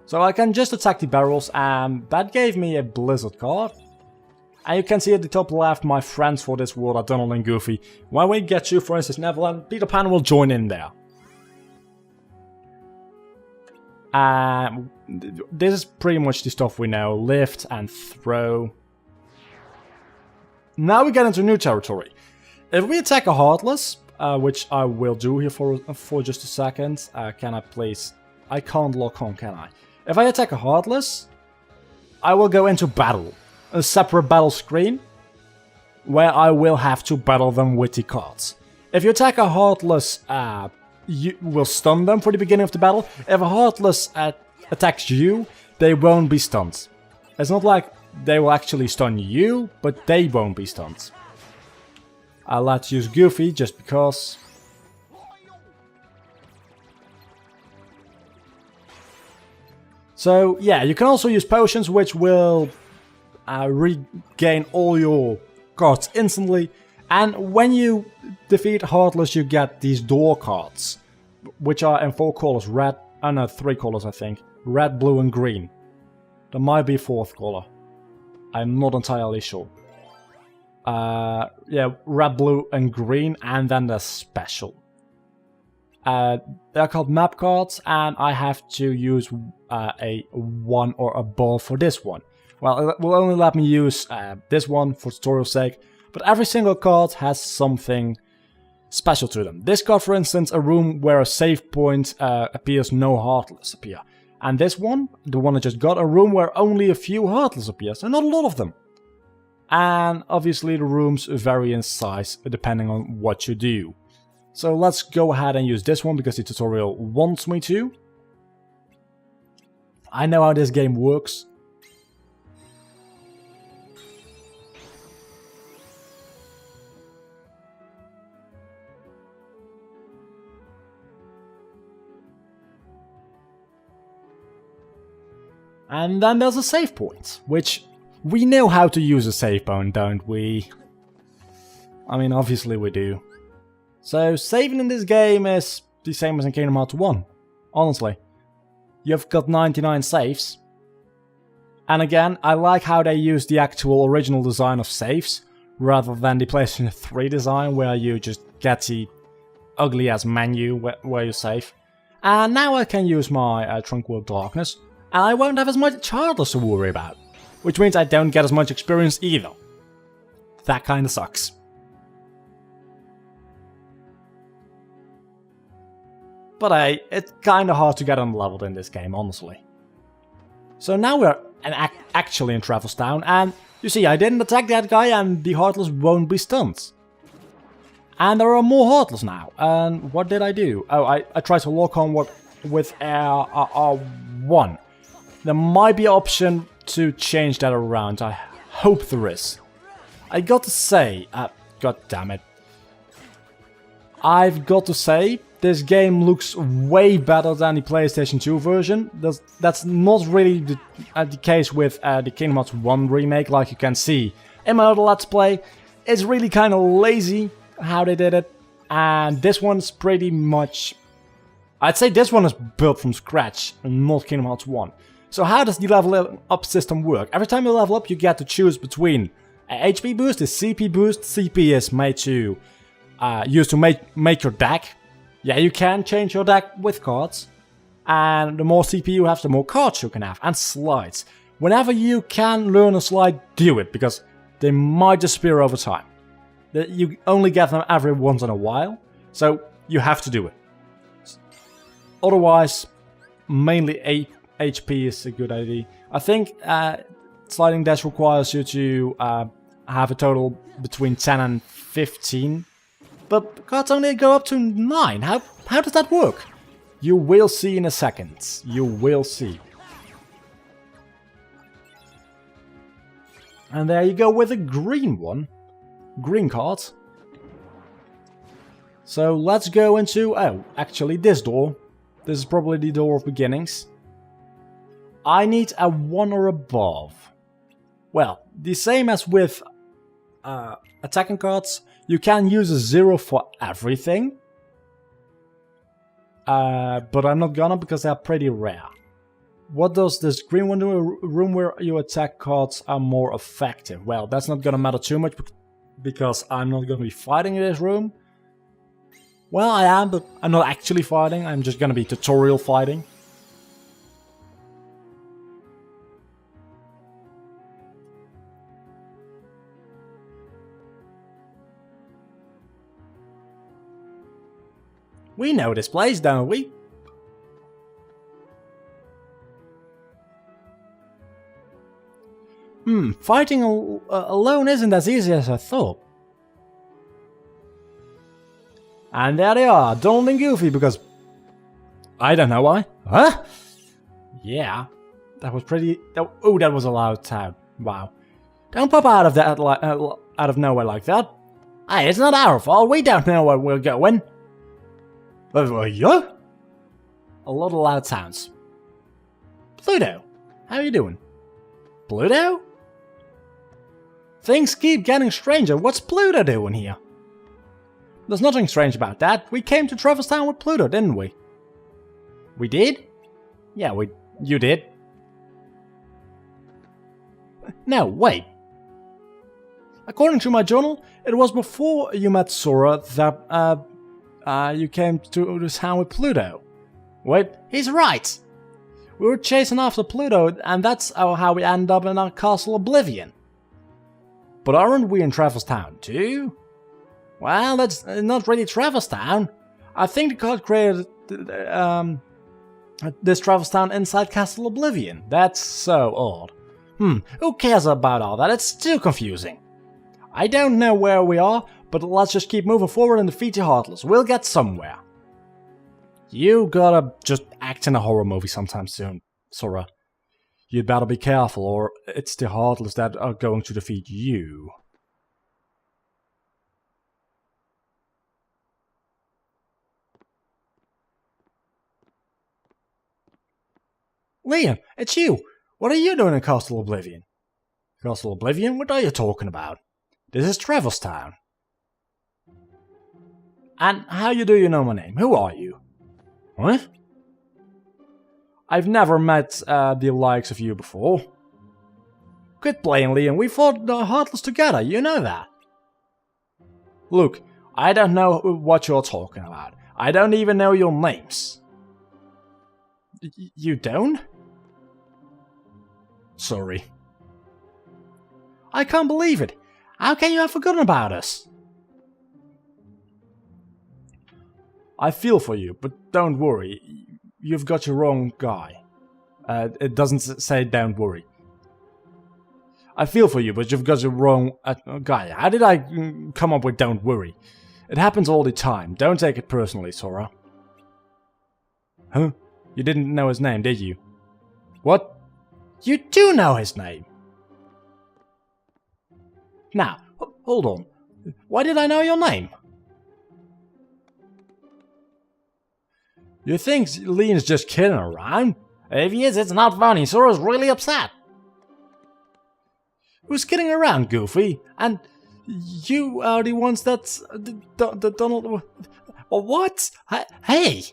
So I can just attack the barrels, and that gave me a Blizzard card. And you can see at the top left my friends for this world are Donald and Goofy. When we get to, for instance, Neverland, Peter Pan will join in there. This is pretty much the stuff we know. Lift and throw. Now we get into new territory. If we attack a Heartless, which I will do here for just a second. Can I please... I can't lock on, can I? If I attack a Heartless, I will go into battle. A separate battle screen, where I will have to battle them with the cards. If you attack a Heartless, you will stun them for the beginning of the battle. If a Heartless attacks you, they won't be stunned. It's not like they will actually stun you, but they won't be stunned. I'll let you use Goofy just because. So yeah, you can also use potions, which will regain all your cards instantly. And when you defeat Heartless, you get these door cards, which are in 4 colors: red, no, 3 colors I think, red, blue, and green. There might be a 4th color. I'm not entirely sure. Yeah, red, blue, and green, and then the special. They're called map cards, and I have to use a 1 or above for this one. Well, it will only let me use this one for tutorial's sake, but every single card has something special to them. This card, for instance, a room where a save point appears, no Heartless appear. And this one, the one I just got, a room where only a few Heartless appears, and not a lot of them. And obviously the rooms vary in size depending on what you do. So let's go ahead and use this one because the tutorial wants me to. I know how this game works. And then there's a save point, which we know how to use a save point, don't we? I mean, obviously we do. So saving in this game is the same as in Kingdom Hearts 1, honestly. You've got 99 saves. And again, I like how they use the actual original design of saves, rather than the PlayStation 3 design where you just get the ugly ass menu where you save. And now I can use my Tranquil Darkness, and I won't have as much Heartless to worry about. Which means I don't get as much experience either. That kinda sucks. But hey, it's kinda hard to get unleveled in this game, honestly. So now we're actually in Travel's Town, and you see, I didn't attack that guy and the Heartless won't be stunned. And there are more Heartless now, and what did I do? Oh, I tried to lock on with R1. There might be an option to change that around, I hope there is. I got to say, god damn it. I've got to say, this game looks way better than the PlayStation 2 version. That's not really the case with the Kingdom Hearts 1 remake, like you can see in my other Let's Play. It's really kind of lazy how they did it, and this one's pretty much... I'd say this one is built from scratch, and not Kingdom Hearts 1. So how does the level up system work? Every time you level up, you get to choose between a HP boost, a CP boost. CP is made to used to make your deck. Yeah, you can change your deck with cards. And the more CP you have, the more cards you can have. And slides. Whenever you can learn a slide, do it, because they might disappear over time. You only get them every once in a while, so you have to do it. Otherwise, mainly HP is a good idea. I think sliding dash requires you to have a total between 10 and 15. But cards only go up to 9. How does that work? You will see in a second. You will see. And there you go with a green one. Green card. So let's go into... Oh, actually this door. This is probably the door of beginnings. I need a 1 or above. Well, the same as with attacking cards, you can use a 0 for everything. But I'm not gonna because they're pretty rare. What does this green one do? A room where your attack cards are more effective. Well, that's not gonna matter too much because I'm not gonna be fighting in this room. Well, I am, but I'm not actually fighting. I'm just gonna be tutorial fighting. We know this place, don't we? Fighting alone isn't as easy as I thought. And there they are, Donald and Goofy, because... I don't know why. Huh? Yeah. That was pretty... Oh, that was a loud sound. Wow. Don't pop out of that out of nowhere like that. Hey, it's not our fault. We don't know where we're going. Yeah? A lot of loud sounds. Pluto, how are you doing? Pluto? Things keep getting stranger. What's Pluto doing here? There's nothing strange about that. We came to Traverse Town with Pluto, didn't we? We did? Yeah, you did. No, wait. According to my journal, it was before you met Sora that you came to this town with Pluto. Wait, he's right. We were chasing after Pluto, and that's how we ended up in our Castle Oblivion. But aren't we in Traverse Town too? Well, that's not really Traverse Town. I think the card created this Traverse Town inside Castle Oblivion. That's so odd. Who cares about all that? It's too confusing. I don't know where we are, but let's just keep moving forward and defeat the Heartless. We'll get somewhere. You gotta just act in a horror movie sometime soon, Sora. You'd better be careful, or it's the Heartless that are going to defeat you. Liam, it's you! What are you doing in Castle Oblivion? Castle Oblivion? What are you talking about? This is Traverse Town. And how do you know my name? Who are you? What? I've never met the likes of you before. Quit playing, Liam. We fought the Heartless together, you know that. Look, I don't know what you're talking about. I don't even know your names. You don't? Sorry. I can't believe it. How can you have forgotten about us? I feel for you, but don't worry. You've got your wrong guy. It doesn't say don't worry. I feel for you, but you've got your wrong guy. How did I come up with don't worry? It happens all the time. Don't take it personally, Sora. Huh? You didn't know his name, did you? What? You do know his name! Now, hold on. Why did I know your name? You think Liam's just kidding around? If he is, it's not funny. Sora's really upset. Who's kidding around, Goofy? And you are the ones that's... Donald... What? Hey!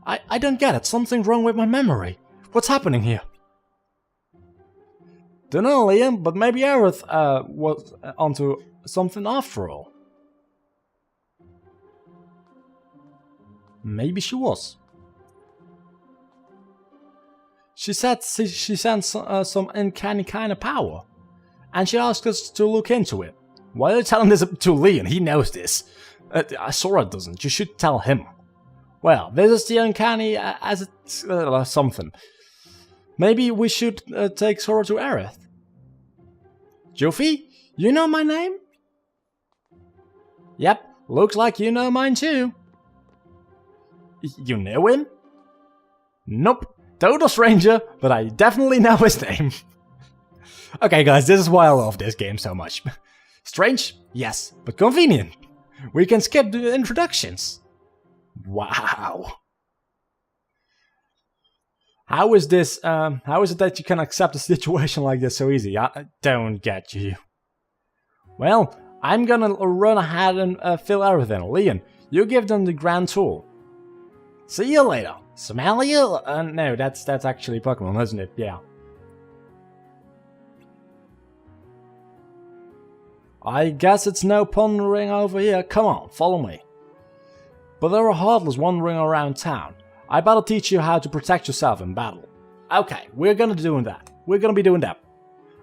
I don't get it. Something's wrong with my memory. What's happening here? Dunno, Liam, but maybe Aerith was onto something after all. Maybe she was. She said she sensed some uncanny kind of power, and she asked us to look into it. Why are you telling this to Liam? He knows this. Sora doesn't. You should tell him. Well, this is the uncanny as it's something. Maybe we should take Sora to Aerith. Goofy, you know my name? Yep, looks like you know mine too. You know him? Nope, total stranger, but I definitely know his name. Okay guys, this is why I love this game so much. Strange? Yes, but convenient. We can skip the introductions. Wow. How is this, how is it that you can accept a situation like this so easy? I don't get you. Well, I'm gonna run ahead and fill everything. Liam, you give them the grand tour. See you later. Smell you? No, that's actually Pokemon, isn't it? Yeah. I guess it's no pondering over here. Come on, follow me. But there are Heartless wandering around town. I better teach you how to protect yourself in battle. Okay, we're gonna be doing that. We're gonna be doing that.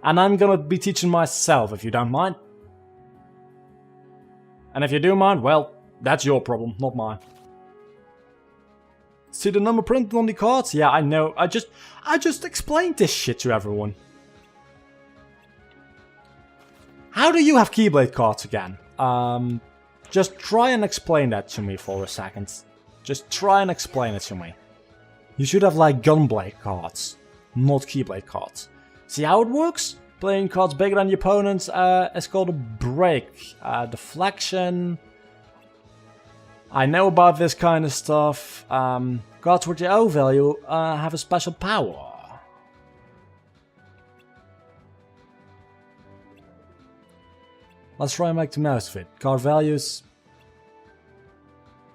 And I'm gonna be teaching myself, if you don't mind. And if you do mind, well, that's your problem, not mine. See the number printed on the cards? Yeah, I know. I just explained this shit to everyone. How do you have Keyblade cards again? Just try and explain that to me for a second. Just try and explain it to me. You should have like Gunblade cards, not Keyblade cards. See how it works? Playing cards bigger than your opponents is called a break. Deflection. I know about this kind of stuff. Cards with the O value have a special power. Let's try and make the most of it. Card values.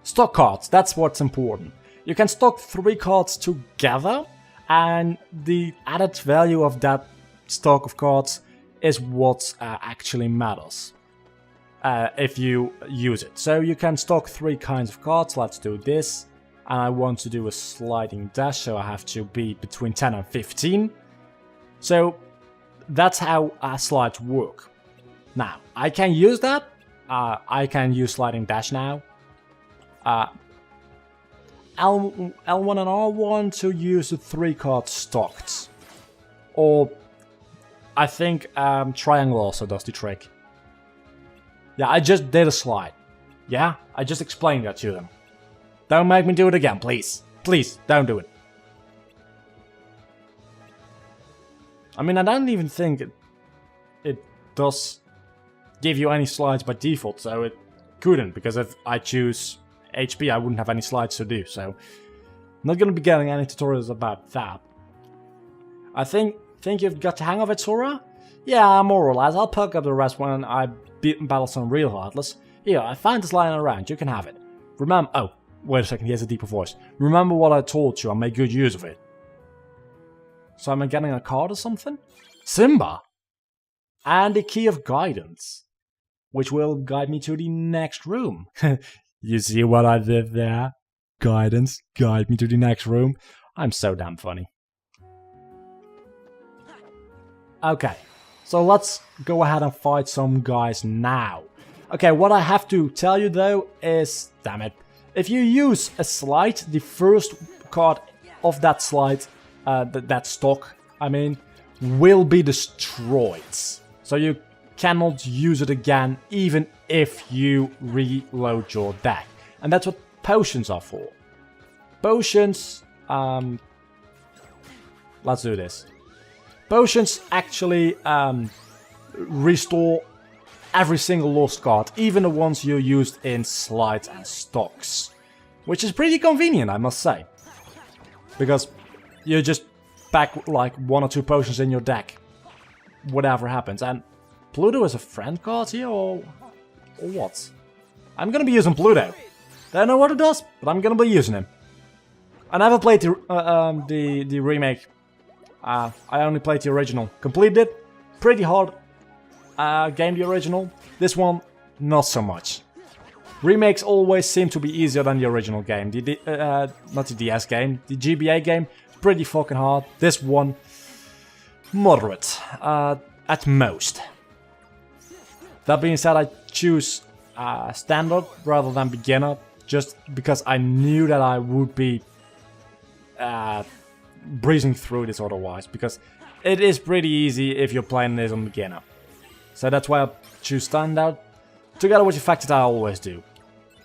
Stock cards, that's what's important. You can stock 3 cards together, and the added value of that stock of cards is what actually matters if you use it. So you can stock 3 kinds of cards. Let's do this. And I want to do a sliding dash, so I have to be between 10 and 15. So that's how slides work. Now, I can use that. I can use sliding dash now. L1 and R1 to use the 3 cards stocked. Or I think triangle also does the trick. Yeah, I just did a slide. Yeah, I just explained that to them. Don't make me do it again, please. Please, don't do it. I mean, I don't even think it does give you any slides by default, so it couldn't, because if I choose HP, I wouldn't have any slides to do, so not gonna be getting any tutorials about that. I think you've got the hang of it, Sora? Yeah, more or less. I'll pick up the rest when I battle some real Heartless. Here, I found this lying around. You can have it. Remember... Oh, wait a second. He has a deeper voice. Remember what I told you and make good use of it. So am I getting a card or something? Simba! And the Key of Guidance, which will guide me to the next room. You see what I did there? Guidance, guide me to the next room. I'm so damn funny. Okay, so let's go ahead and fight some guys now. Okay, what I have to tell you though is, damn it, if you use a slide, the first card of that slide, that stock, I mean, will be destroyed. So you cannot use it again, even if you reload your deck. And that's what potions are for. Potions, let's do this. Potions actually restore every single lost card, even the ones you used in slides and stocks. Which is pretty convenient, I must say. Because you just pack like 1 or 2 potions in your deck. Whatever happens. And Pluto is a friend card here, or what? I'm gonna be using Pluto. Don't know what it does, but I'm gonna be using him. I never played the remake. I only played the original. Completed it. Pretty hard game, the original. This one, not so much. Remakes always seem to be easier than the original game. Not the DS game, the GBA game, pretty fucking hard. This one, moderate, at most. That being said, I choose standard rather than beginner, just because I knew that I would be breezing through this otherwise, because it is pretty easy if you're playing this on beginner. So that's why I choose standard, together with the fact that I always do.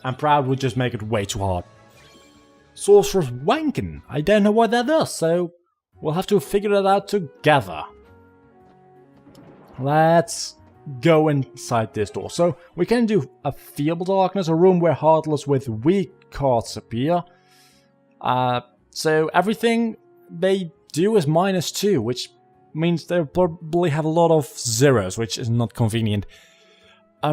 And Proud would just make it way too hard. Sorcerer's Wankin', I don't know what that is, so we'll have to figure it out together. Let's go inside this door. So we can do a Feeble Darkness, a room where Heartless with weak cards appear. So everything they do is -2, which means they'll probably have a lot of zeros, which is not convenient.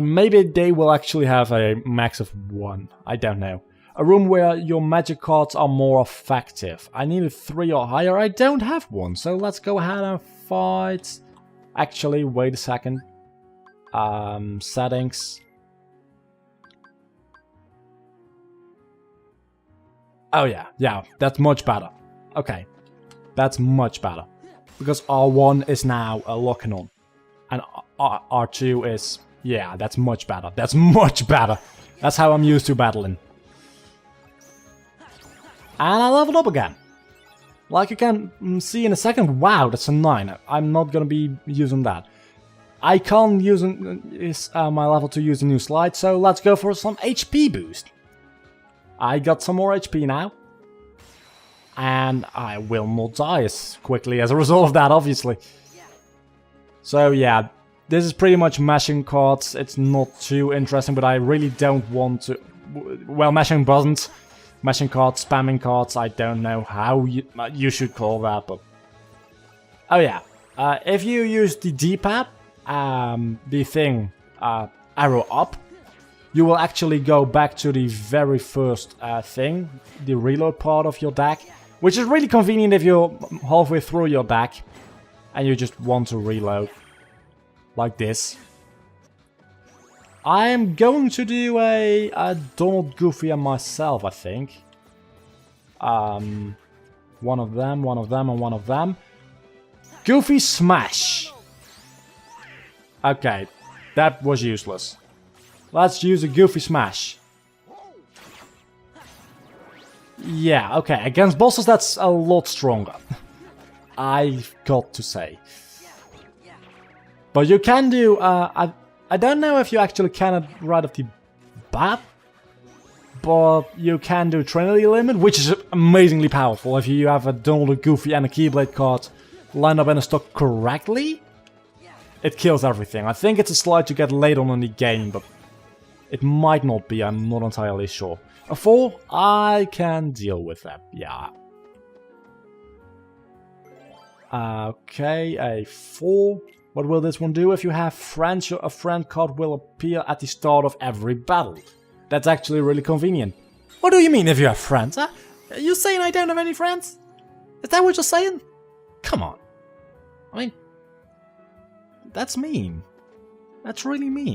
Maybe they will actually have a max of 1, I don't know. A room where your magic cards are more effective. I need a 3 or higher. I don't have one, so let's go ahead and fight. Actually, wait a second. Settings. Oh yeah, that's much better. Okay, that's much better. Because R1 is now locking on. And R2 is... yeah, that's much better. That's much better. That's how I'm used to battling. And I leveled up again. Like you can see in a second, wow, that's a 9. I'm not gonna be using that. I can't use my level to use a new slide, so let's go for some HP boost. I got some more HP now. And I will not die as quickly as a result of that, obviously. So yeah, this is pretty much mashing cards. It's not too interesting, but I really don't want to... well, mashing buttons. Mashing cards, spamming cards, I don't know how you should call that, but... oh yeah, if you use the D-pad, the thing, arrow up, you will actually go back to the very first thing, the reload part of your deck, which is really convenient if you're halfway through your deck and you just want to reload, like this. I am going to do a Donald, Goofy and myself, I think. One of them, and one of them. Goofy smash! Okay, that was useless. Let's use a Goofy smash. Yeah, okay, against bosses that's a lot stronger. I've got to say. But you can do, I don't know if you actually can it right off the bat, but you can do Trinity Limit, which is amazingly powerful if you have a Donald, a Goofy and a Keyblade card lined up in a stock correctly. It kills everything. I think it's a slide to get late on in the game, but it might not be, I'm not entirely sure. A 4, I can deal with that, yeah. Okay, a 4. What will this one do? If you have friends, a friend card will appear at the start of every battle. That's actually really convenient. What do you mean if you have friends? Huh? Are you saying I don't have any friends? Is that what you're saying? Come on. I mean, that's mean. That's really mean.